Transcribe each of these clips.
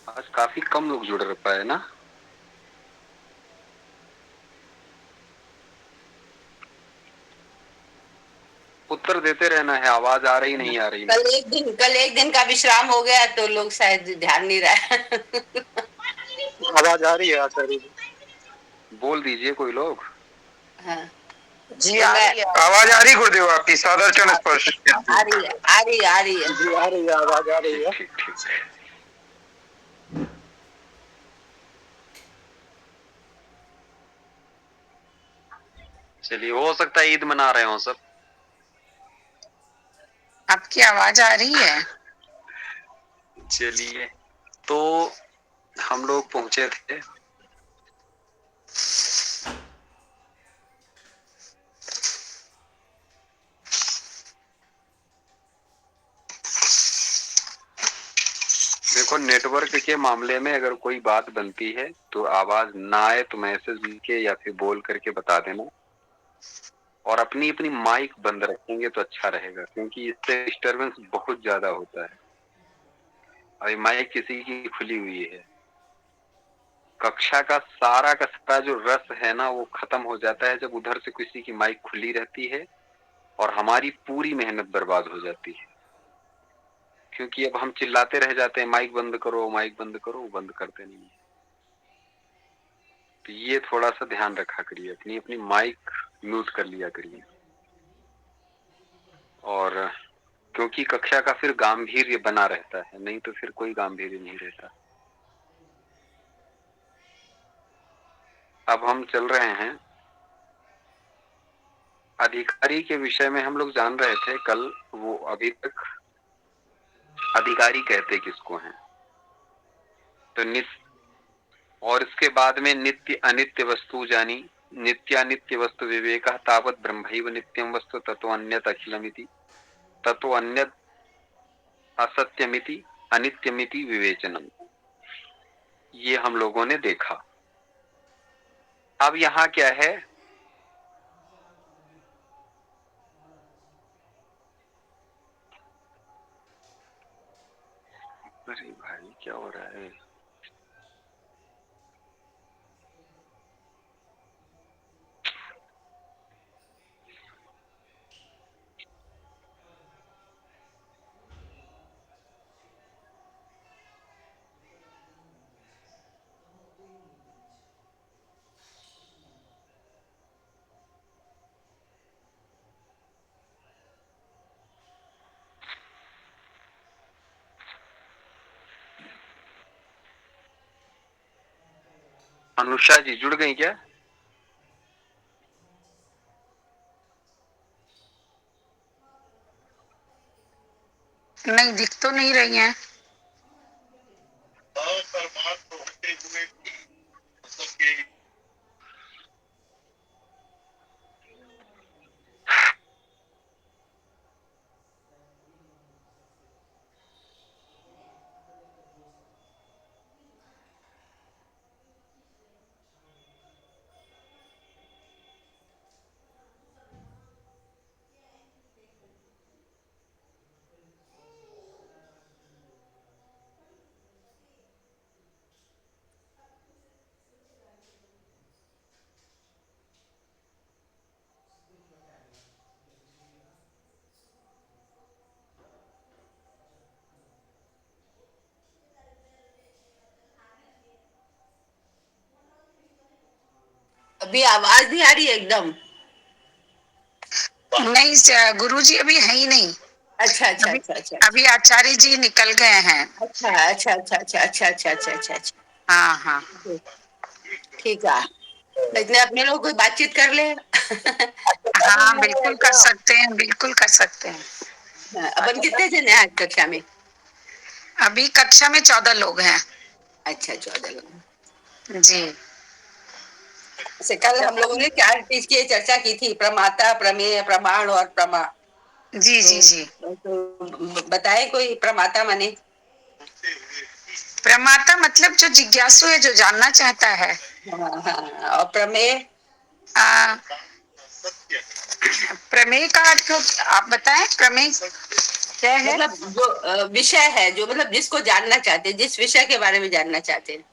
आज काफी कम लोग जुड़ पाए ना। उत्तर देते रहना है, आवाज आ रही नहीं आ रही नहीं। कल एक दिन का विश्राम हो गया तो लोग शायद ध्यान नहीं रहा। आवाज आ रही है आचार्य जी? बोल दीजिए कोई लोग। हाँ, जी तो आ मैं रही है आवाज आ रही गुरुदेव आपकी सादर चरण स्पर्श। आ रही है, आ रही है, आ रही है। जी आ रही है, आवाज आ रही ठीक है। ठीक ठीक। चलिए, हो सकता है ईद मना रहे हो सब। आपकी आवाज आ रही है। चलिए, तो हम लोग पहुंचे थे देखो, नेटवर्क के मामले में अगर कोई बात बनती है तो आवाज ना आए तो मैसेज लिख के या फिर बोल करके बता देना। और अपनी अपनी माइक बंद रखेंगे तो अच्छा रहेगा, क्योंकि इससे डिस्टरबेंस बहुत ज्यादा होता है। अभी माइक किसी की खुली हुई है, कक्षा का सारा जो रस है ना वो खत्म हो जाता है जब उधर से किसी की माइक खुली रहती है, और हमारी पूरी मेहनत बर्बाद हो जाती है। क्योंकि अब हम चिल्लाते रह जाते हैं, माइक बंद करो, माइक बंद करो, वो बंद करते नहीं है। तो ये थोड़ा सा ध्यान रखा करिए, अपनी अपनी माइक म्यूट कर लिया करिए। और क्योंकि कक्षा का फिर गांभीर्य बना रहता है, नहीं तो फिर कोई गांभीर्य नहीं रहता। अब हम चल रहे हैं अधिकारी के विषय में। हम लोग जान रहे थे कल, वो अभी तक अधिकारी कहते किसको हैं। तो नित्य, और इसके बाद में नित्य अनित्य वस्तु जानी, नित्यानित्य वस्तु विवेक तावत ब्रह्मैव नित्यम वस्तु ततो अन्यत अखिलमिति, ततो अन्यत असत्यमिति अनित्यमिति विवेचनम। ये हम लोगों ने देखा। अब यहाँ क्या है, अरे भाई क्या हो रहा है। अनुषा जी जुड़ गई क्या? नहीं, दिख तो नहीं रही है। अभी आवाज नहीं आ रही है एकदम। नहीं गुरुजी अभी है ही नहीं। अच्छा अच्छा अभी अच्छा अच्छा अभी आचार्य जी निकल गए हैं। अच्छा अच्छा अच्छा अच्छा अच्छा अच्छा अच्छा अच्छा अच्छा। हाँ हाँ ठीक है, तो इतने अपने लोग कोई बातचीत कर ले। हाँ, बिल्कुल कर सकते हैं, बिल्कुल कर सकते हैं। अपन कितने जने हैं आज कक्षा में? अभी कक्षा में 14 लोग हैं। अच्छा, 14 लोग। जी से कल हम लोगों ने 4 चीज की चर्चा की थी, प्रमाता, प्रमेय, प्रमाण और प्रमा। जी जी जी। तो बताए कोई प्रमाता माने? प्रमाता मतलब जो जिज्ञासु है, जो जानना चाहता है। हाँ हाँ, और प्रमेय? आ, प्रमेय का अर्थ आप बताएं। प्रमेय क्या है? मतलब जो विषय है, जो मतलब जिसको जानना चाहते हैं, जिस विषय के बारे में जानना चाहते हैं,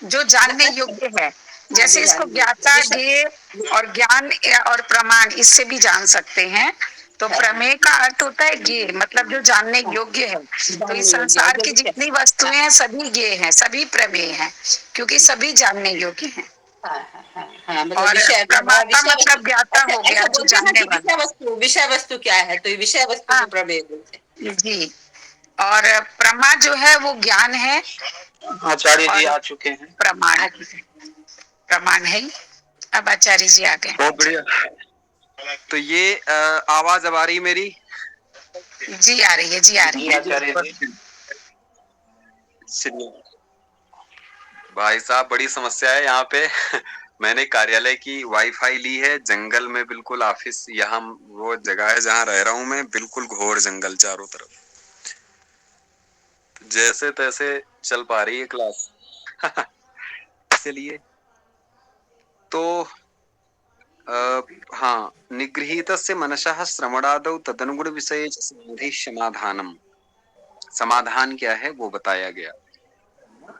जो जानने योग्य है, जैसे जो इसको जानने ज्ञाता, विषय। ज्ञेय और ज्ञान और प्रमाण, इससे भी जान सकते हैं। तो प्रमेय का अर्थ होता है ज्ञेय, मतलब जो जानने योग्य है। तो इस जानने योग्य है, संसार जो की विषय। जितनी वस्तुएं हैं सभी ज्ञेय हैं, सभी प्रमेय हैं, क्योंकि सभी जानने योग्य हैं। हाँ, मतलब और विषय प्रमाता विषय वस्तु। मतलब ज्ञाता ऐसा हो गया, ऐसा जो बोलते हैं ना जानने कि वाला। विषय वस्तु क्या है, तो ये विषय वस्तु हाँ को प्रमेय बोलते हैं। जी। और प्रमा जो है वो ज्ञान है, आचार्य जी और आ चुके हैं। प्रमाण प्रमाण है। अब आचार्य जी आ गए। बहुत बढ़िया। तो ये आवाज अब आ रही मेरी? जी आ रही है, जी आ रही जी है। आचार्य जी। चलिए भाई साहब, बड़ी समस्या है यहाँ पे। मैंने कार्यालय की वाईफाई ली है, जंगल में बिल्कुल ऑफिस, यहाँ वो जगह है जहाँ रह रहा हूँ मैं, बिल्कुल घोर जंगल चारों तरफ। जैसे तैसे चल पा रही है क्लास। इसलिए तो हाँ, निगृहीतस्य मनसः श्रवणादौ तदनुगुण विषये च समाधि समाधानम। समाधान क्या है वो बताया गया।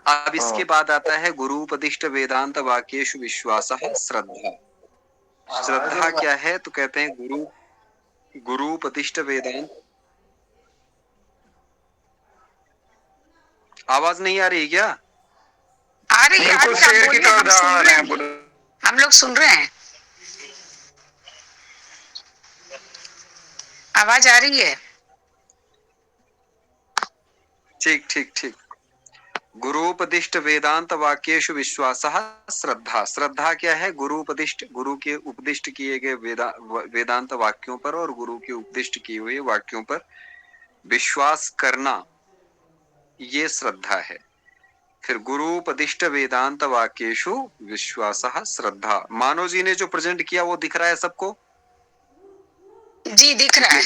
अब इसके बाद आता है गुरुपदिष्ट वेदांत वाक्येषु विश्वासः श्रद्धा। श्रद्धा क्या है? तो कहते हैं गुरुपदिष्ट वेदांत। आवाज नहीं आ रही क्या? आ रही है, आ बिल्कुल रही है, आप शेर की बोलिए, तरह हम सुन दौड़ा रहे रहे हैं हैं। पूरे। हम लोग सुन रहे हैं, आवाज आ रही है। ठीक ठीक ठीक। गुरुपदिष्ट वेदांत वाक्येषु विश्वासः श्रद्धा। श्रद्धा क्या है? गुरुपदिष्ट, गुरु के उपदिष्ट किए गए वेदांत वाक्यों पर और गुरु के उपदिष्ट किए हुए वाक्यों पर विश्वास करना, ये श्रद्धा है। फिर गुरुपदिष्ट वेदांत वाक्येषु विश्वासः श्रद्धा। मानव जी ने जो प्रेजेंट किया वो दिख रहा है सबको? जी दिख रहा है।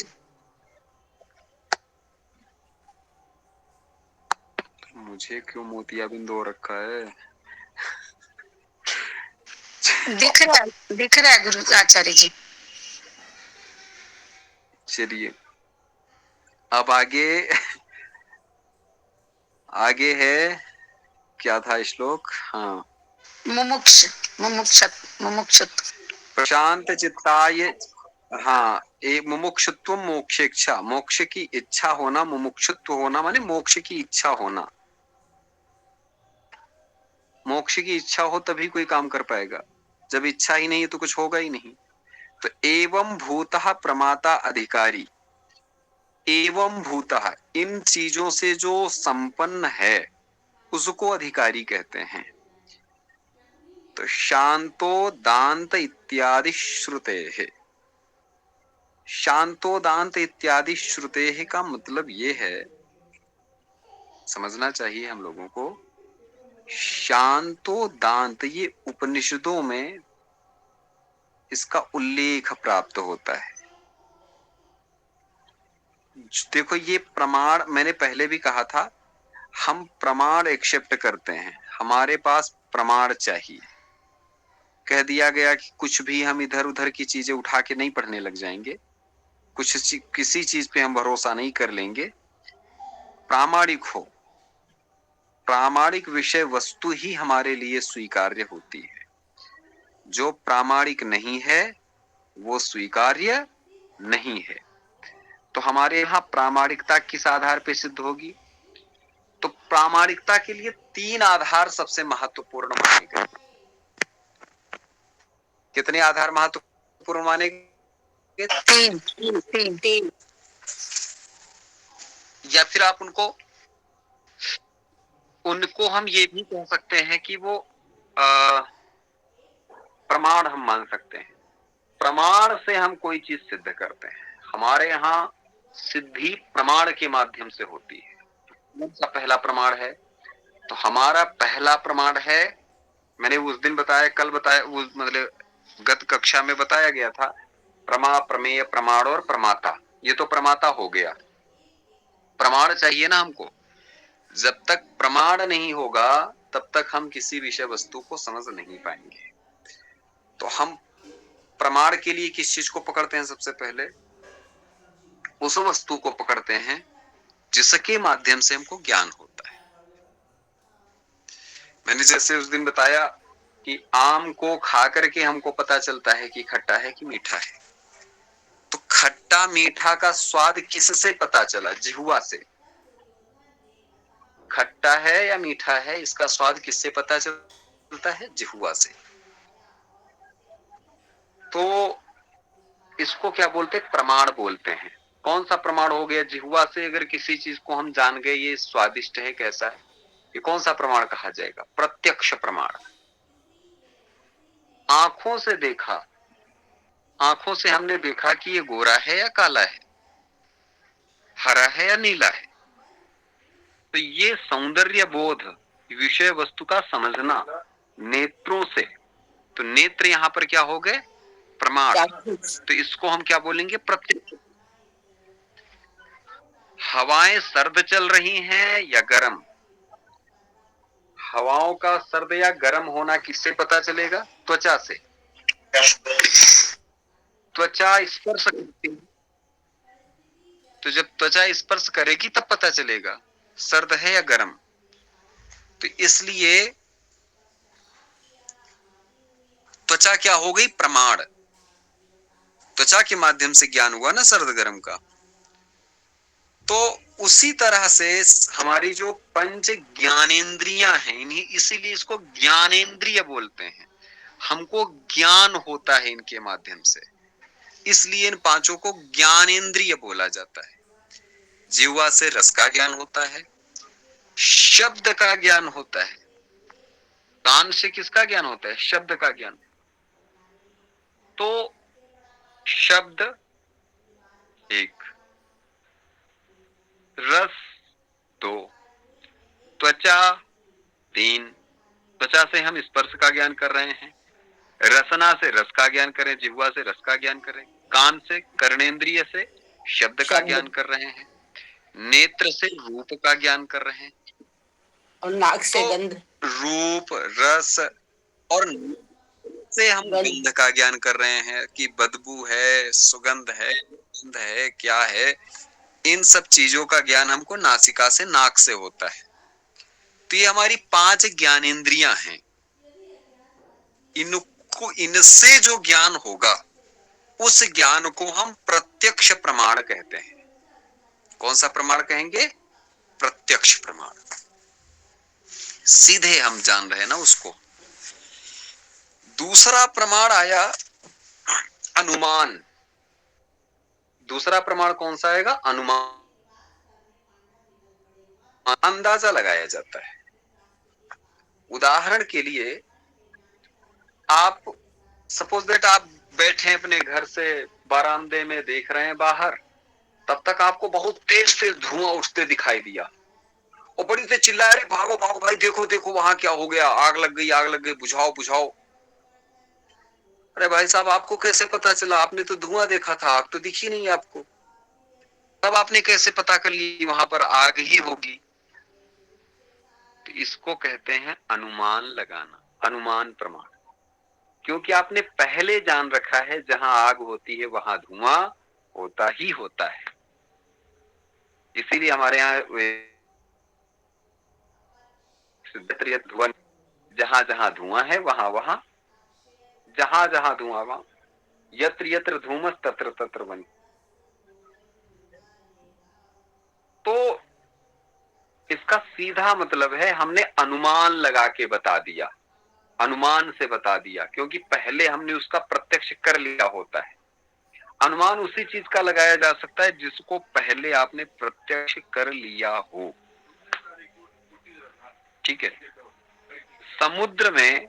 मुझे क्यों मोतियाबिंद हो रखा है? दिख रहा है गुरु आचार्य जी। चलिए अब आगे। आगे है, क्या था श्लोक? हाँ, मुमुक्ष मुमुक्षुत। प्रशांत चित्ताय। हाँ, मुमुक्षुत्व मोक्षेच्छा, मोक्ष की इच्छा होना, मुमुक्षुत्व होना माने मोक्ष की इच्छा होना। मोक्ष की इच्छा हो तभी कोई काम कर पाएगा, जब इच्छा ही नहीं है तो कुछ होगा ही नहीं। तो एवं भूतः प्रमाता अधिकारी। एवं भूतः, इन चीजों से जो संपन्न है उसको अधिकारी कहते हैं। तो शांतो दांत इत्यादि श्रुते है। शांतो दांत इत्यादि श्रुते का मतलब ये है, समझना चाहिए हम लोगों को। शांतो दांत, ये उपनिषदों में इसका उल्लेख प्राप्त होता है। देखो ये प्रमाण, मैंने पहले भी कहा था, हम प्रमाण एक्सेप्ट करते हैं, हमारे पास प्रमाण चाहिए। कह दिया गया कि कुछ भी हम इधर उधर की चीजें उठा के नहीं पढ़ने लग जाएंगे, किसी चीज पे हम भरोसा नहीं कर लेंगे। प्रामाणिक हो, प्रामाणिक विषय वस्तु ही हमारे लिए स्वीकार्य होती है। जो प्रामाणिक नहीं है वो स्वीकार्य नहीं है। तो हमारे यहाँ प्रामाणिकता किस आधार पे सिद्ध होगी? तो प्रामाणिकता के लिए 3 आधार सबसे महत्वपूर्ण माने गए। कितने आधार महत्वपूर्ण माने गए? 3। तीन। या फिर आप उनको उनको हम ये भी कह सकते हैं कि वो प्रमाण हम मान सकते हैं। प्रमाण से हम कोई चीज सिद्ध करते हैं। हमारे यहाँ सिद्धि प्रमाण के माध्यम से होती है। कौन सा पहला प्रमाण है? तो हमारा पहला प्रमाण है, मैंने उस दिन बताया, कल बताया, उस मतलब गत कक्षा में बताया गया था, प्रमा, प्रमेय, प्रमाण और प्रमाता। ये तो प्रमाता हो गया। प्रमाण चाहिए ना हमको। जब तक प्रमाण नहीं होगा तब तक हम किसी विषय वस्तु को समझ नहीं पाएंगे। तो हम प्रमाण के लिए किस चीज को पकड़ते हैं? सबसे पहले उस वस्तु को पकड़ते हैं जिसके माध्यम से हमको ज्ञान होता है। मैंने जैसे उस दिन बताया कि आम को खा करके हमको पता चलता है कि खट्टा है कि मीठा है। तो खट्टा मीठा का स्वाद किससे पता चला? जिह्वा से। खट्टा है या मीठा है इसका स्वाद किससे पता चलता है? जिह्वा से। तो इसको क्या बोलते हैं? प्रमाण बोलते हैं। कौन सा प्रमाण हो गया? जिह्वा से अगर किसी चीज को हम जान गए ये स्वादिष्ट है कैसा है, ये कौन सा प्रमाण कहा जाएगा? प्रत्यक्ष प्रमाण। आंखों से देखा, आंखों से हमने देखा कि ये गोरा है या काला है, हरा है या नीला है। तो ये सौंदर्य बोध, विषय वस्तु का समझना नेत्रों से। तो नेत्र यहां पर क्या हो गए? प्रमाण। तो इसको हम क्या बोलेंगे? प्रत्यक्ष। हवाएं सर्द चल रही हैं या गर्म? हवाओं का सर्द या गर्म होना किससे पता चलेगा? त्वचा से। त्वचा स्पर्श करती है, तो जब त्वचा स्पर्श करेगी तब पता चलेगा सर्द है या गर्म। तो इसलिए त्वचा क्या हो गई? प्रमाण। त्वचा के माध्यम से ज्ञान हुआ ना सर्द गर्म का। तो उसी तरह से हमारी जो पंच ज्ञानेंद्रियां हैं, इन्हीं इसीलिए इसको ज्ञानेंद्रिय बोलते हैं। हमको ज्ञान होता है इनके माध्यम से, इसलिए इन पांचों को ज्ञानेंद्रिय बोला जाता है। जिह्वा से रस का ज्ञान होता है, शब्द का ज्ञान होता है। कान से किसका ज्ञान होता है? शब्द का ज्ञान। तो शब्द एक, रस दो, त्वचा तीन। त्वचा से हम स्पर्श का ज्ञान कर रहे हैं, रसना से रस का ज्ञान करें, जिह्वा से रस का ज्ञान करें, कान से कर्णेंद्रिय से शब्द का ज्ञान कर रहे हैं, नेत्र से रूप का ज्ञान कर रहे हैं, और नाक से तो गंध। रूप, रस और से हम गंध का ज्ञान कर रहे हैं कि बदबू है, सुगंध है, गंध है, क्या है। इन सब चीजों का ज्ञान हमको नासिका से, नाक से होता है। तो ये हमारी पांच ज्ञानेंद्रियां हैं। इनको, इनसे जो ज्ञान होगा उस ज्ञान को हम प्रत्यक्ष प्रमाण कहते हैं। कौन सा प्रमाण कहेंगे? प्रत्यक्ष प्रमाण। सीधे हम जान रहे हैं ना उसको। दूसरा प्रमाण आया अनुमान। दूसरा प्रमाण कौन सा आएगा? अनुमान। अंदाजा लगाया जाता है। उदाहरण के लिए आप सपोज दैट आप बैठे हैं अपने घर से बरामदे में, देख रहे हैं बाहर, तब तक आपको बहुत तेज तेज धुआं उठते दिखाई दिया और बड़ी तेज चिल्लाए, अरे भागो भागो भाई, देखो देखो वहां क्या हो गया, आग लग गई, आग लग गई, बुझाओ बुझाओ। अरे भाई साहब, आपको कैसे पता चला? आपने तो धुआं देखा था, आग तो दिखी नहीं आपको। तब आपने कैसे पता कर ली वहां पर आग ही होगी? तो इसको कहते हैं अनुमान लगाना, अनुमान प्रमाण। क्योंकि आपने पहले जान रखा है जहां आग होती है वहां धुआं होता ही होता है। इसीलिए हमारे यहाँ धुआं, जहां जहां धुआं है वहां वहां, जहां जहां धुआं वहां, यत्र यत्र धूमस तत्र तत्र वनि। तो इसका सीधा मतलब है हमने अनुमान लगा के बता दिया, अनुमान से बता दिया, क्योंकि पहले हमने उसका प्रत्यक्ष कर लिया होता है। अनुमान उसी चीज का लगाया जा सकता है जिसको पहले आपने प्रत्यक्ष कर लिया हो। ठीक है। समुद्र में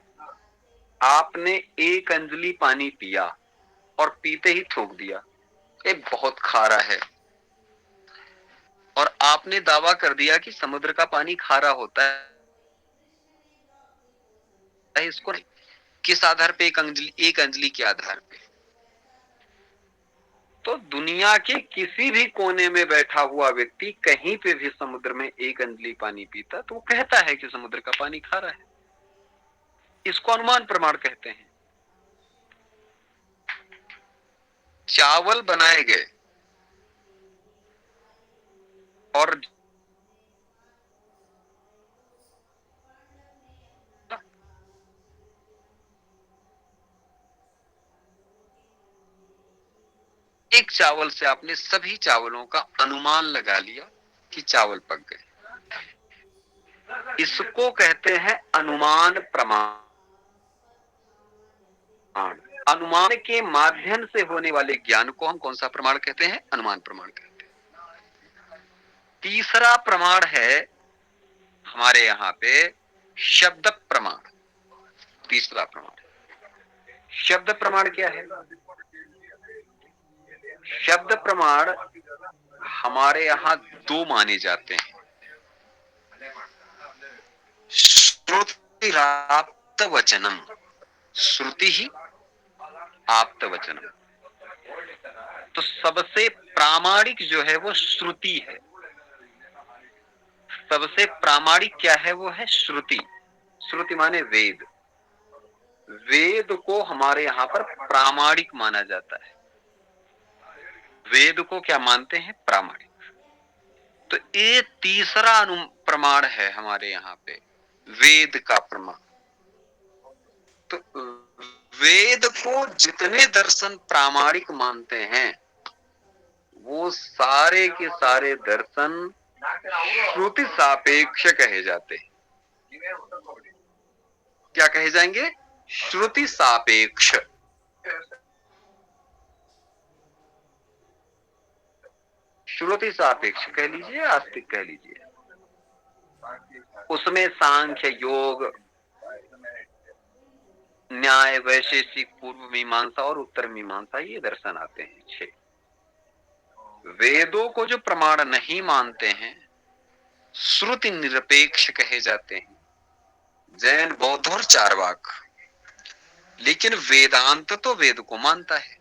आपने एक अंजलि पानी पिया और पीते ही थूक दिया, ये बहुत खारा है, और आपने दावा कर दिया कि समुद्र का पानी खारा होता है। इसको नहीं, किस आधार पे? एक अंजलि के आधार पे। तो दुनिया के किसी भी कोने में बैठा हुआ व्यक्ति कहीं पे भी समुद्र में एक अंजलि पानी पीता तो वो कहता है कि समुद्र का पानी खारा है। इसको अनुमान प्रमाण कहते हैं। चावल बनाए गए, और एक चावल से आपने सभी चावलों का अनुमान लगा लिया कि चावल पक गए, इसको कहते हैं अनुमान प्रमाण। अनुमान के माध्यम से होने वाले ज्ञान को हम कौन सा प्रमाण कहते हैं? अनुमान प्रमाण कहते हैं। तीसरा प्रमाण है हमारे यहाँ पे शब्द प्रमाण। तीसरा प्रमाण शब्द प्रमाण क्या है? शब्द प्रमाण हमारे यहाँ दो माने जाते हैं, श्रुति आप्त वचनम। श्रुति ही आप्त वचनम। तो सबसे प्रामाणिक जो है वो श्रुति है। सबसे प्रामाणिक क्या है? वो है श्रुति। श्रुति माने वेद। वेद को हमारे यहाँ पर प्रामाणिक माना जाता है। वेद को क्या मानते हैं? प्रामाणिक। तो ये तीसरा प्रमाण है हमारे यहाँ पे, वेद का प्रमाण। तो वेद को जितने दर्शन प्रामाणिक मानते हैं वो सारे के सारे दर्शन श्रुति सापेक्ष कहे जाते हैं। क्या कहे जाएंगे? श्रुति सापेक्ष। श्रुति सापेक्ष कह लीजिए, आस्तिक कह लीजिए। उसमें सांख्य, योग, न्याय, वैशेषिक, पूर्व मीमांसा और उत्तर मीमांसा ये दर्शन आते हैं 6। वेदों को जो प्रमाण नहीं मानते हैं श्रुति निरपेक्ष कहे जाते हैं, जैन, बौद्ध और चार्वाक। लेकिन वेदांत तो वेद को मानता है।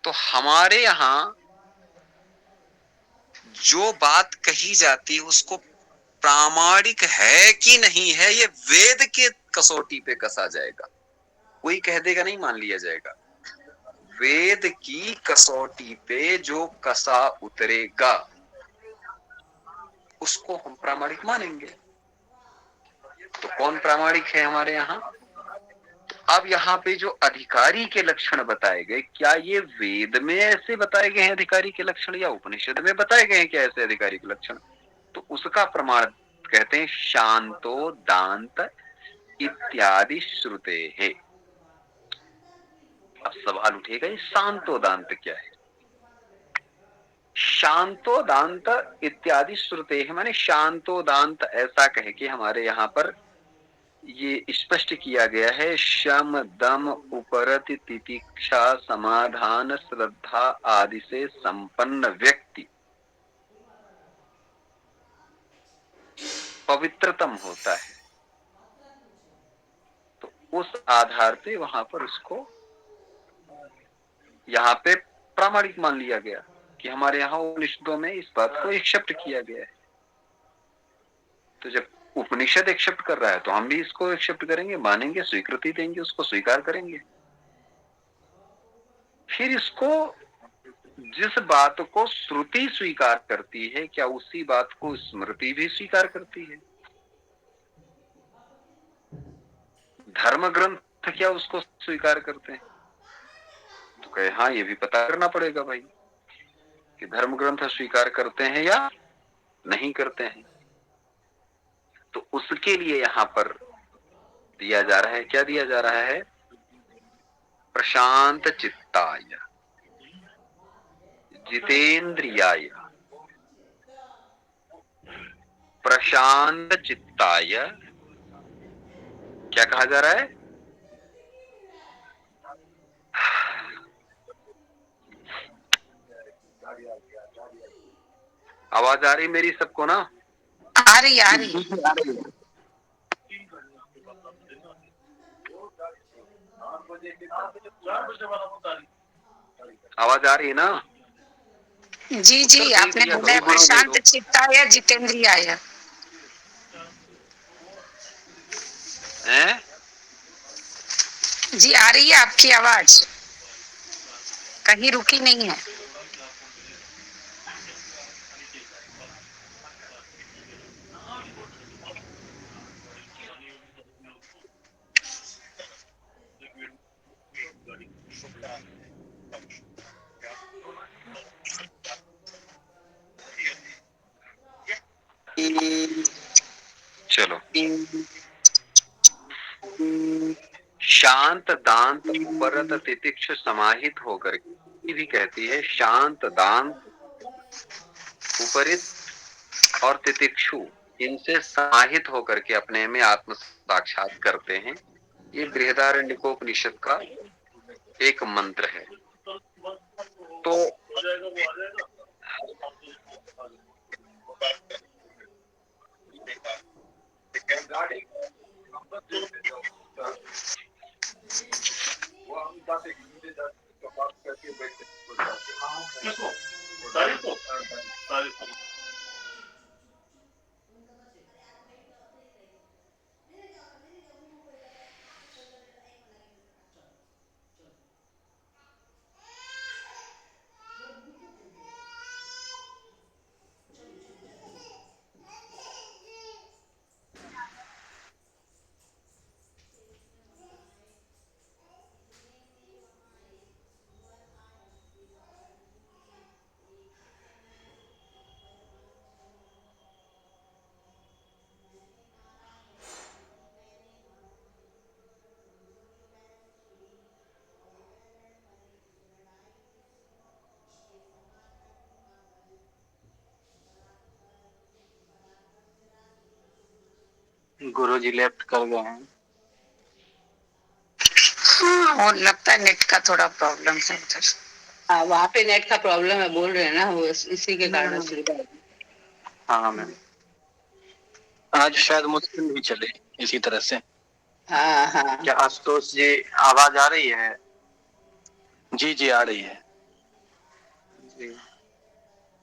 तो हमारे यहां जो बात कही जाती है उसको प्रामाणिक है कि नहीं है, ये वेद के कसौटी पे कसा जाएगा। कोई कह देगा नहीं, मान लिया जाएगा। वेद की कसौटी पे जो कसा उतरेगा उसको हम प्रामाणिक मानेंगे। तो कौन प्रामाणिक है हमारे यहाँ? अब यहाँ पे जो अधिकारी के लक्षण बताए गए, क्या ये वेद में ऐसे बताए गए हैं अधिकारी के लक्षण, या उपनिषद में बताए गए हैं क्या ऐसे अधिकारी के लक्षण? तो उसका प्रमाण कहते हैं शांतो दांत इत्यादि श्रुते है। अब सवाल उठेगा ये शांतो दांत क्या है? शांतो दांत इत्यादि श्रुते है माने शांतो दांत ऐसा कहे कि हमारे यहाँ पर ये स्पष्ट किया गया है, शम दम उपरति तितिक्षा समाधान श्रद्धा आदि से संपन्न व्यक्ति पवित्रतम होता है। तो उस आधार पे वहां पर उसको यहाँ पे प्रामाणिक मान लिया गया कि हमारे यहाँ उपनिषदों में इस बात को एक्सेप्ट किया गया है। तो जब उपनिषद एक्सेप्ट कर रहा है तो हम भी इसको एक्सेप्ट करेंगे, मानेंगे, स्वीकृति देंगे, उसको स्वीकार करेंगे। फिर इसको, जिस बात को श्रुति स्वीकार करती है, क्या उसी बात को स्मृति भी स्वीकार करती है? धर्म ग्रंथ क्या उसको स्वीकार करते हैं? तो कहे हाँ, ये भी पता करना पड़ेगा भाई कि धर्म ग्रंथ स्वीकार करते हैं या नहीं करते हैं। तो उसके लिए यहां पर दिया जा रहा है, क्या दिया जा रहा है? प्रशांत चित्ताय जितेंद्रियाय। प्रशांत चित्ताय क्या कहा जा रहा है? आवाज आ रही मेरी सबको ना? आ रही आ रही। आवाज आ रही है ना? जी जी, आपने बोला प्रशांत चित्ताय जितेंद्रियाय हैं? जी, आ रही है आपकी आवाज, कहीं रुकी नहीं है। चलो, शांत दांत उपरत तितिक्ष समाहित होकर के भी कहती है। शांत दांत उपरित और तितिक्षु, इनसे समाहित होकर के अपने में आत्म साक्षात करते हैं। ये बृहदारण्यकोपनिषद का एक मंत्र है। तो गुरुजी लेफ्ट कर गए हैं। हाँ, और लगता है नेट का थोड़ा प्रॉब्लम है उधर। हाँ, वहाँ पे नेट का प्रॉब्लम है बोल रहे हैं ना, वो इसी के कारण से। हाँ मैम, आज शायद मुश्किल भी चले इसी तरह से। हाँ हाँ। क्या आशुतोष जी आवाज आ रही है? जी जी आ रही है जी।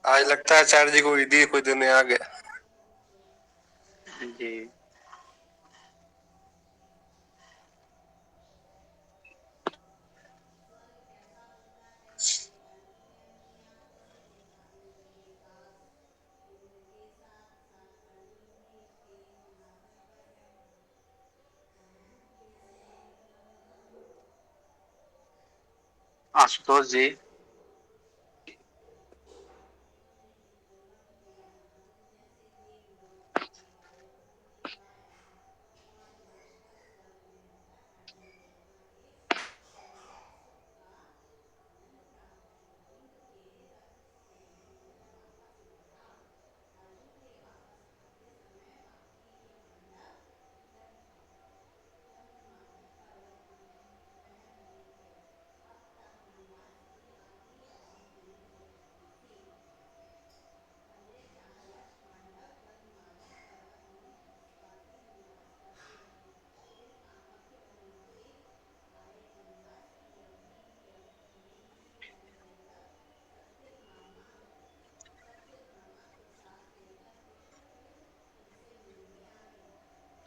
आज लगता है आचार्य जी को ईदी कोई देने आ गया जी। आशुतोष जी,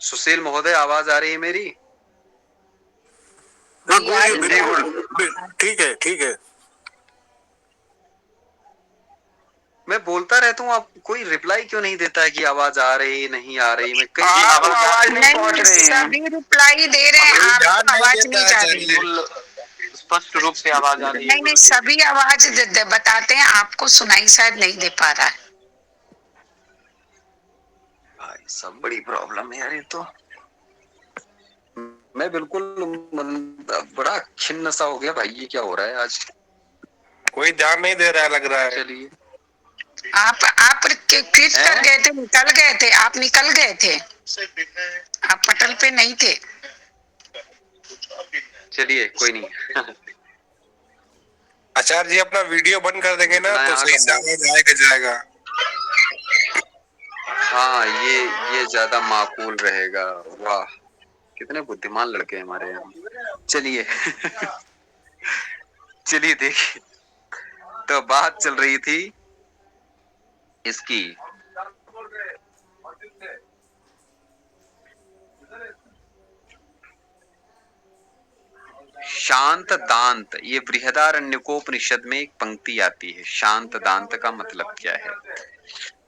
सुशील महोदय, आवाज आ रही है मेरी? ठीक है ठीक है। मैं बोलता रहता हूँ, आप कोई रिप्लाई क्यों नहीं देता है कि आवाज आ रही नहीं आ रही? मैं कई आवाज नहीं पहुंच रही है। सभी रिप्लाई दे रहे हैं, आपको आवाज नहीं जा रही। बिल्कुल स्पष्ट रूप से आवाज आ रही है। नहीं, सभी आवाज बताते हैं, आपको सुनाई शायद नहीं दे पा रहा है। भाई सब बड़ी प्रॉब्लम है यार ये तो। मैं बिल्कुल बड़ा खिन्न सा हो गया भाई, ये क्या हो रहा है आज? कोई ध्यान नहीं दे रहा है लग रहा है। चलिए, आप क्विट कर गए थे, निकल गए थे, आप निकल गए थे, आप पटल पे नहीं थे। चलिए कोई नहीं। आचार्य जी अपना वीडियो बंद कर देंगे ना तो सही से आवाज आएगा जाएगा। हाँ, ये ज्यादा माकूल रहेगा। वाह, कितने बुद्धिमान लड़के हैं हमारे यहाँ। चलिए। चलिए देखिए, तो बात चल रही थी इसकी। शांत दांत, ये बृहदारण्यकोपनिषद में एक पंक्ति आती है। शांत दांत का मतलब क्या है?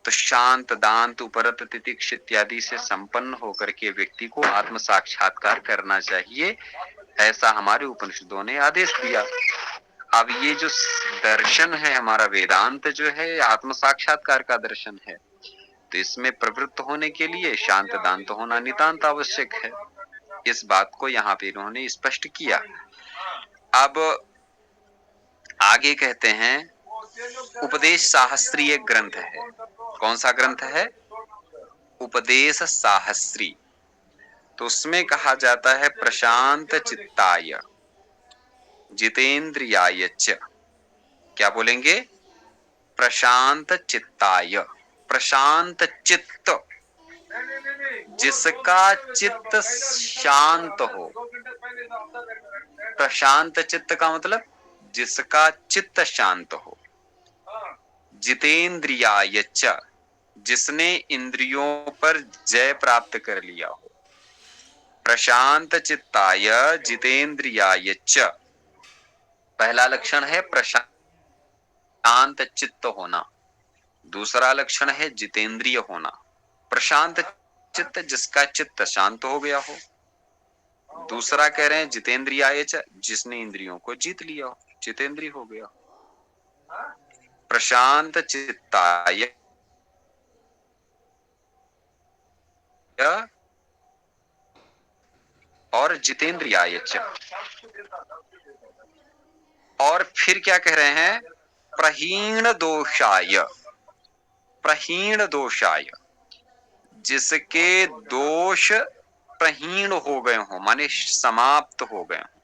तो शांत दांत उपरत तितिक्ष इत्यादि से संपन्न होकर के व्यक्ति को आत्म साक्षात्कार करना चाहिए, ऐसा हमारे उपनिषदों ने आदेश दिया। अब ये जो दर्शन है हमारा, वेदांत जो है आत्म साक्षात्कार का दर्शन है। तो इसमें प्रवृत्त होने के लिए शांत दांत होना नितांत आवश्यक है। इस बात को यहाँ पे इन्होंने स्पष्ट किया। अब आगे कहते हैं उपदेश साहस्री एक ग्रंथ है। कौन सा ग्रंथ है? उपदेश साहस्री। तो उसमें कहा जाता है प्रशांत चित्ताय जितेंद्रियाय च। क्या बोलेंगे? प्रशांत चित्ताय। प्रशांत चित्त, जिसका चित्त शांत हो। प्रशांत चित्त का मतलब जिसका चित्त शांत हो। जितेंद्रियाय च, जिसने इंद्रियों पर जय प्राप्त कर लिया हो। प्रशांत चित्ताय जितेंद्रियाय च। पहला लक्षण है प्रशांत चित्त होना। दूसरा लक्षण है जितेंद्रिय होना। प्रशांत चित्त, जिसका चित्त शांत हो गया हो। दूसरा कह रहे हैं जितेंद्रियाय च, जिसने इंद्रियों को जीत लिया हो, जितेंद्रिय हो गया। प्रशांत चित्ताय और जितेंद्रियाय च। और फिर क्या कह रहे हैं? प्रहीण दोषाय। प्रहीण दोषाय, जिसके दोष प्रहीण हो गए हो, माने समाप्त हो गए हो,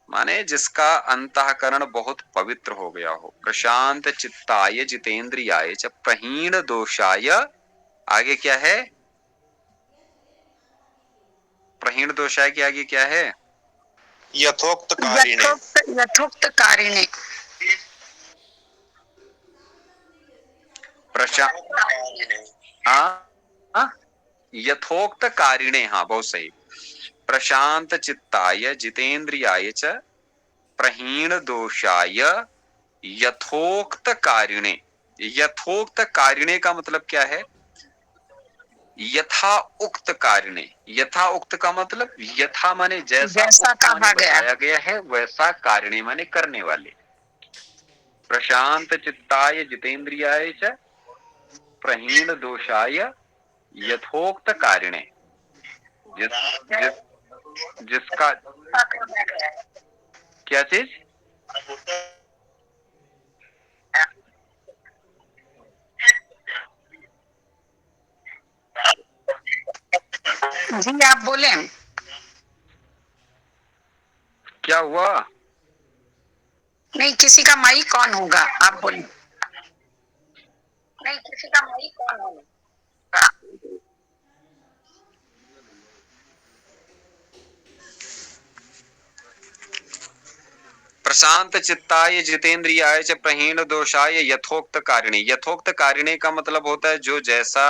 माने जिसका अंतःकरण बहुत पवित्र हो गया हो। प्रशांत चित्ताय जितेंद्रियाय च प्रहीण दोषाय। आगे क्या है? प्रहीण दोषाय के आगे क्या है? यथोक्त कारिणे। यथोक्त कारिणे। यथोक्त कारिणे। हाँ, बहुत सही। प्रशांत चित्ताय जितेंद्रियाय च प्रहीण दोषाय यथोक्त कारिणे। यथोक्त कारिणे का मतलब क्या है? यथा उक्त कारिणे। यथा उक्त का मतलब यथा माने जैसा कहा गया, बताया गया है वैसा, कारिणे माने करने वाले। प्रशांत चित्ताय जितेंद्रियाय च प्रहीण दोषाय यथोक्त कारिणे। जिसका क्या चीज? जी आप बोले। क्या हुआ? नहीं, किसी का माइक कौन होगा? आप बोले। नहीं, किसी का माइक कौन होगा? प्रशांत चित्ताय जितेंद्रियाय च प्रहीण दोषाय यथोक्त कारिणे। यथोक्त कारिणे का मतलब होता है जो जैसा,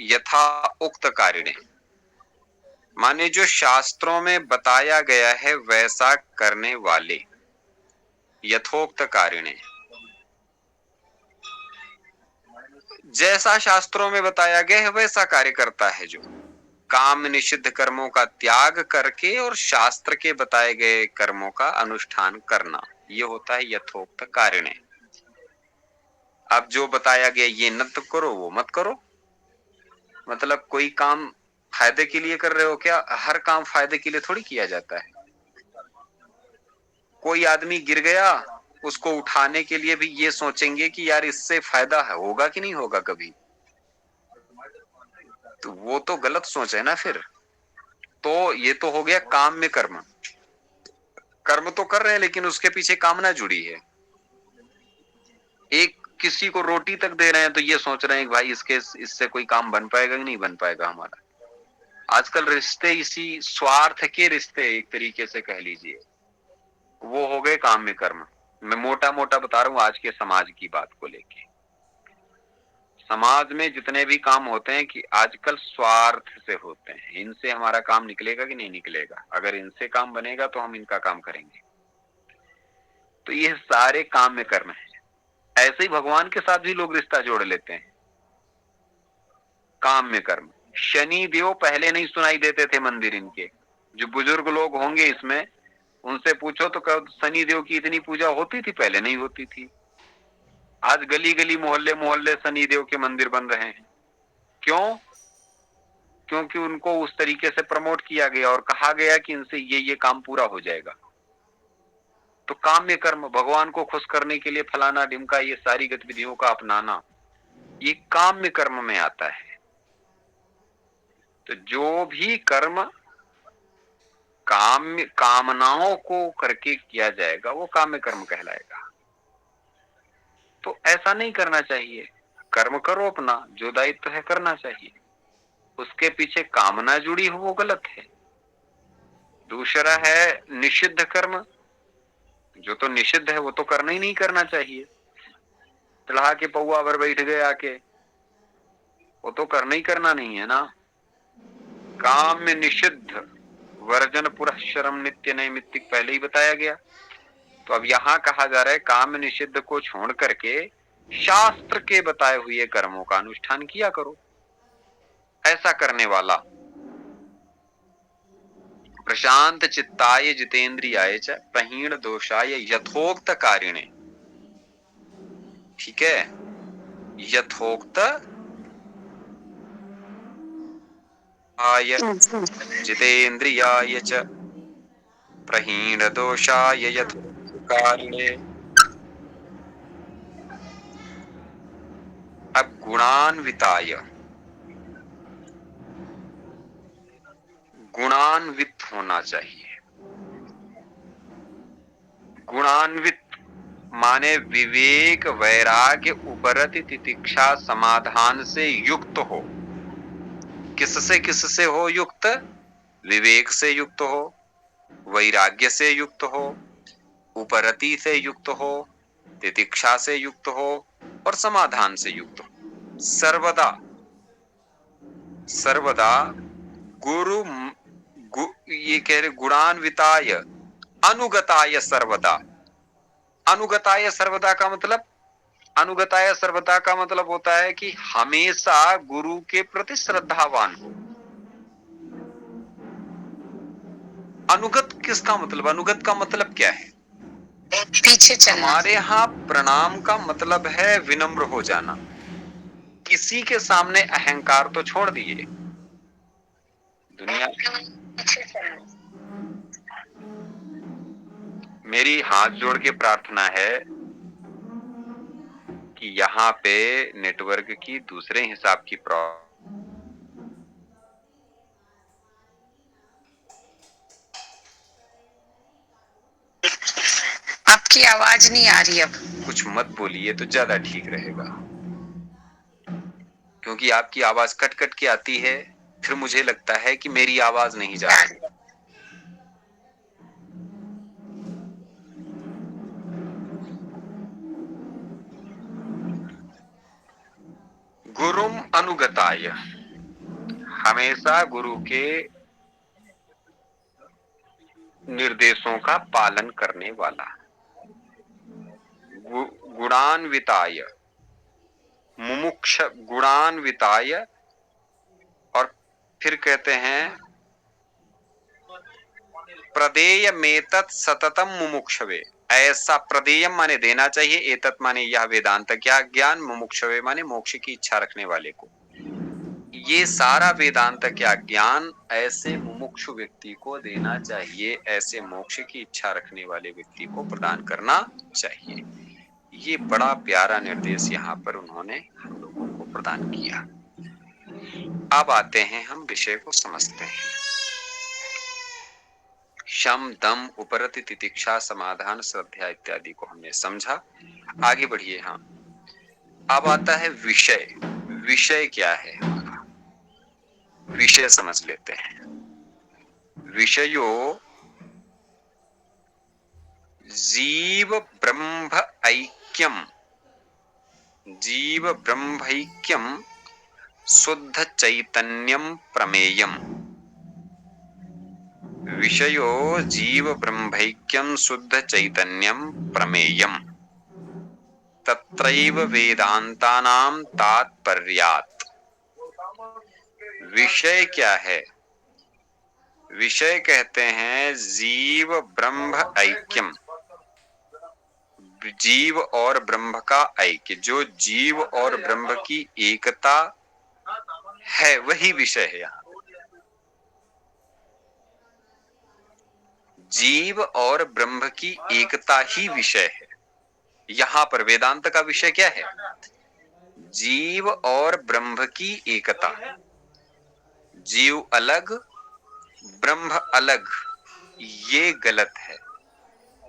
यथा उक्त कारिणे माने जो शास्त्रों में बताया गया है वैसा करने वाले। यथोक्त कारिणे, जैसा शास्त्रों में बताया गया है वैसा कार्य करता है। जो काम निषिद्ध कर्मों का त्याग करके और शास्त्र के बताए गए कर्मों का अनुष्ठान करना, ये होता है यथोक्त कारिणे। अब जो बताया गया ये न तो करो वो मत करो, मतलब कोई काम फायदे के लिए कर रहे हो क्या? हर काम फायदे के लिए थोड़ी किया जाता है। कोई आदमी गिर गया, उसको उठाने के लिए भी ये सोचेंगे कि यार इससे फायदा होगा कि नहीं होगा कभी, तो वो तो गलत सोच है ना फिर। तो ये तो हो गया काम में कर्म। कर्म तो कर रहे हैं लेकिन उसके पीछे कामना जुड़ी है। एक किसी को रोटी तक दे रहे हैं तो ये सोच रहे हैं कि भाई इससे कोई काम बन पाएगा कि नहीं बन पाएगा हमारा। आजकल रिश्ते इसी स्वार्थ के रिश्ते एक तरीके से कह लीजिए, वो हो गए काम में कर्म। मैं मोटा मोटा बता रहा हूं आज के समाज की बात को लेके। समाज में जितने भी काम होते हैं कि आजकल स्वार्थ से होते हैं। इनसे हमारा काम निकलेगा कि नहीं निकलेगा, अगर इनसे काम बनेगा तो हम इनका काम करेंगे। तो ये सारे काम में कर्म है। ऐसे ही भगवान के साथ भी लोग रिश्ता जोड़ लेते हैं काम में कर्म। शनि देव पहले नहीं सुनाई देते थे मंदिर इनके। जो बुजुर्ग लोग होंगे इसमें उनसे पूछो तो शनि देव की इतनी पूजा होती थी? पहले नहीं होती थी। आज गली गली मोहल्ले मोहल्ले शनि देव के मंदिर बन रहे हैं। क्यों? क्योंकि उनको उस तरीके से प्रमोट किया गया और कहा गया कि इनसे ये काम पूरा हो जाएगा। तो काम्य कर्म, भगवान को खुश करने के लिए फलाना ढिमका ये सारी गतिविधियों का अपनाना, ये काम्य कर्म में आता है। तो जो भी कर्म काम्य कामनाओं को करके किया जाएगा वो काम्य कर्म कहलाएगा। तो ऐसा नहीं करना चाहिए। कर्म करो अपना, जो दायित्व है करना चाहिए, उसके पीछे कामना जुड़ी हो वो गलत है। दूसरा है निषिद्ध कर्म, जो तो निषिद्ध है वो तो करना ही नहीं करना चाहिए। चढ़ा के पौआ भर बैठ गए आके, वो तो करना ही करना नहीं है ना। काम्य निषिद्ध वर्जन पुरःशरम नित्य नैमित्तिक पहले ही बताया गया। तो अब यहाँ कहा जा रहा है काम निषिद्ध को छोड़ करके शास्त्र के बताए हुए कर्मों का अनुष्ठान किया करो। ऐसा करने वाला प्रशांत चित्ताय जितेंद्रियाय च प्रहीण दोषाय यथोक्त कारिणे। ठीक है, यथोक्त आय जितेंद्रियाय च प्रहीण दोषाय यथोक्त कारिणे। अब गुणान्विताय, गुणान्वित होना चाहिए। गुणान्वित माने विवेक वैराग्य उपरति तितिक्षा समाधान से युक्त हो। किससे हो युक्त? विवेक से युक्त हो, वैराग्य से युक्त हो, उपरति से युक्त हो, तितिक्षा से युक्त हो और समाधान से युक्त हो। सर्वदा सर्वदा ये कह रहे गुणान्विताय अनुगताय सर्वदा। अनुगताय सर्वदा का मतलब, अनुगताय सर्वदा का मतलब होता है कि हमेशा गुरु के प्रति श्रद्धावान हो। अनुगत किसका मतलब, अनुगत का मतलब क्या है? पीछे चलना। हमारे यहाँ प्रणाम का मतलब है विनम्र हो जाना। किसी के सामने अहंकार तो छोड़ दिए। दुनिया, मेरी हाथ जोड़ के प्रार्थना है कि यहाँ पे नेटवर्क की दूसरे हिसाब की प्रॉब्लम, आपकी आवाज नहीं आ रही अब। कुछ मत बोलिए तो ज्यादा ठीक रहेगा, क्योंकि आपकी आवाज कट कट के आती है। फिर मुझे लगता है कि मेरी आवाज नहीं जा रही। गुरुम अनुगताय, हमेशा गुरु के निर्देशों का पालन करने वाला। गुणान्विताय, मुमुक्ष गुणान्विताय, और फिर कहते हैं प्रदेय मेतत् सततम मुमुक्षवे। ऐसा प्रदेयम माने देना चाहिए, एतत् माने यह वेदांत क्या ज्ञान, मुमुक्षवे माने मोक्ष की इच्छा रखने वाले को। ये सारा वेदांत क्या ज्ञान ऐसे मुमुक्षु व्यक्ति को देना चाहिए, ऐसे मोक्ष की इच्छा रखने वाले व्यक्ति को प्रदान करना चाहिए। ये बड़ा प्यारा निर्देश यहाँ पर उन्होंने हम लोगों को प्रदान किया। अब आते हैं, हम विषय को समझते हैं। शम दम उपरति तितिक्षा समाधान श्रद्धा इत्यादि को हमने समझा। आगे बढ़िए। हाँ, अब आता है विषय। विषय क्या है? विषय समझ लेते हैं। विषयो जीव ब्रह्म ऐक्यम, जीव ब्रह्मैक्यम शुद्ध चैतन्यम प्रमेयम। विषयो जीव ब्रह्मैक्यम शुद्ध चैतन्यम प्रमेयम तत्रैव वेदांतानां तात्पर्यात्। विषय क्या है? विषय कहते हैं जीव ब्रह्म ऐक्यम, जीव और ब्रह्म का ऐक्य। जो जीव और ब्रह्म की एकता है वही विषय है यहाँ। जीव और ब्रह्म की एकता ही विषय है। यहाँ पर वेदांत का विषय क्या है? जीव और ब्रह्म की एकता। जीव अलग, ब्रह्म अलग, ये गलत है।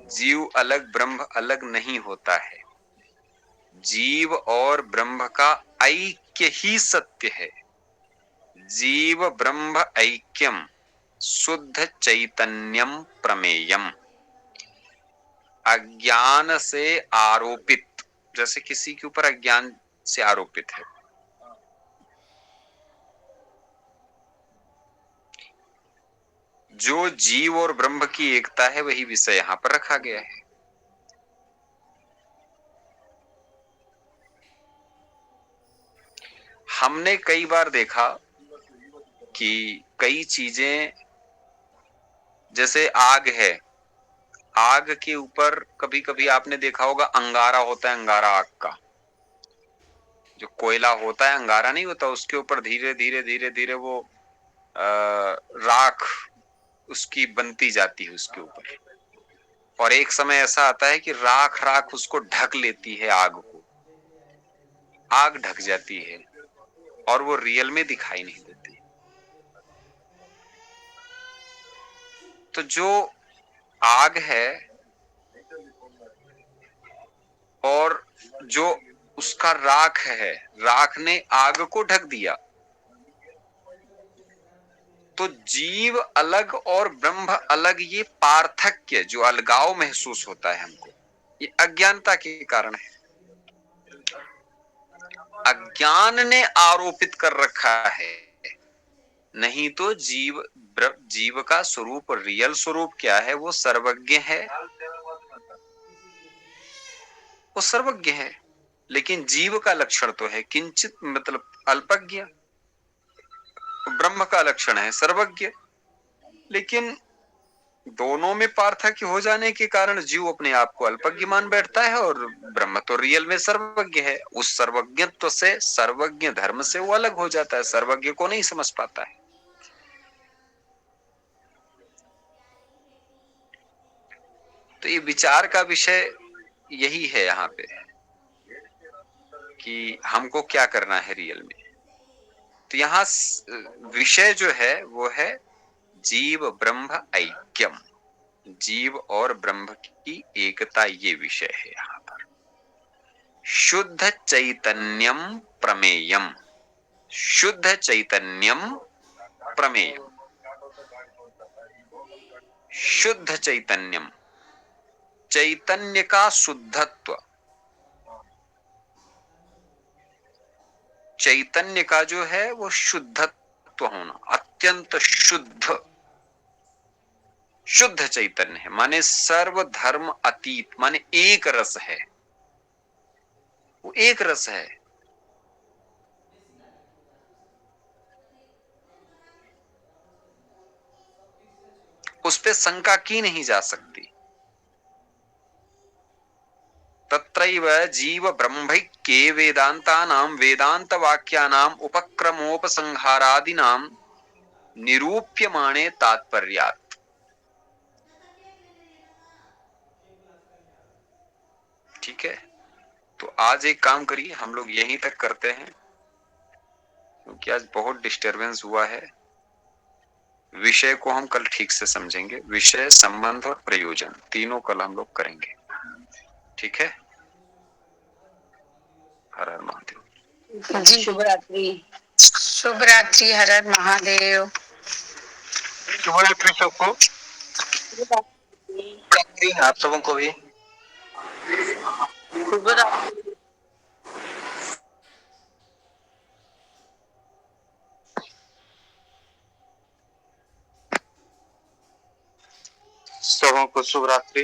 जीव अलग, ब्रह्म अलग नहीं होता है। जीव और ब्रह्म का ऐक्य ही सत्य है। जीव ब्रह्म ऐक्यम शुद्ध चैतन्यम प्रमेयम। अज्ञान से आरोपित, जैसे किसी के ऊपर अज्ञान से आरोपित है, जो जीव और ब्रह्म की एकता है वही विषय यहां पर रखा गया है। हमने कई बार देखा कि कई चीजें, जैसे आग है, आग के ऊपर कभी कभी आपने देखा होगा अंगारा होता है, अंगारा आग का जो कोयला होता है, अंगारा नहीं होता, उसके ऊपर धीरे धीरे धीरे धीरे वो राख उसकी बनती जाती है उसके ऊपर, और एक समय ऐसा आता है कि राख राख उसको ढक लेती है, आग को, आग ढक जाती है और वो रियल में दिखाई नहीं देती। तो जो आग है और जो उसका राख है, राख ने आग को ढक दिया, तो जीव अलग और ब्रह्म अलग, ये पार्थक्य जो अलगाव महसूस होता है हमको, ये अज्ञानता के कारण है। अज्ञान ने आरोपित कर रखा है, नहीं तो जीव का स्वरूप, रियल स्वरूप क्या है? वो सर्वज्ञ है, वो सर्वज्ञ है। लेकिन जीव का लक्षण तो है किंचित, मतलब अल्पज्ञ। ब्रह्म का लक्षण है सर्वज्ञ। लेकिन दोनों में पार्थक्य हो जाने के कारण जीव अपने आप को अल्पज्ञ मान बैठता है और ब्रह्म तो रियल में सर्वज्ञ है। उस सर्वज्ञत्व से, सर्वज्ञ धर्म से वो अलग हो जाता है, सर्वज्ञ को नहीं समझ पाता है। तो ये विचार का विषय यही है यहाँ पे कि हमको क्या करना है रियल में। तो यहाँ विषय जो है वो है जीव ब्रह्म ऐक्यम, जीव और ब्रह्म की एकता, ये विषय है यहाँ पर। शुद्ध चैतन्यम प्रमेयम, शुद्ध चैतन्यम प्रमेयम, शुद्ध चैतन्यम, चैतन्य का शुद्धत्व, चैतन्य का जो है वो शुद्धत्व होना, अत्यंत शुद्ध, शुद्ध चैतन्य है, माने सर्वधर्म अतीत, माने एक रस है, वो एक रस है। उस पे शंका की नहीं जा सकती। तत्रैव जीव ब्रह्मैक्ये वेदांतानां वेदांत वाक्यानां उपक्रमोपसंहारादिनां निरूप्यमाणे तात्पर्यात्। ठीक है, तो आज एक काम करिए, हम लोग यहीं तक करते हैं क्योंकि आज बहुत डिस्टरबेंस हुआ है। विषय को हम कल ठीक से समझेंगे, विषय, संबंध और प्रयोजन तीनों कल हम लोग करेंगे। ठीक है, हर हर महादेव जी, शुभ रात्रि। शुभ रात्रि, हर हर महादेव। शुभ रात्रि सबको। आप सबों को भी शुभ रात्रि। सबों को शुभ रात्रि।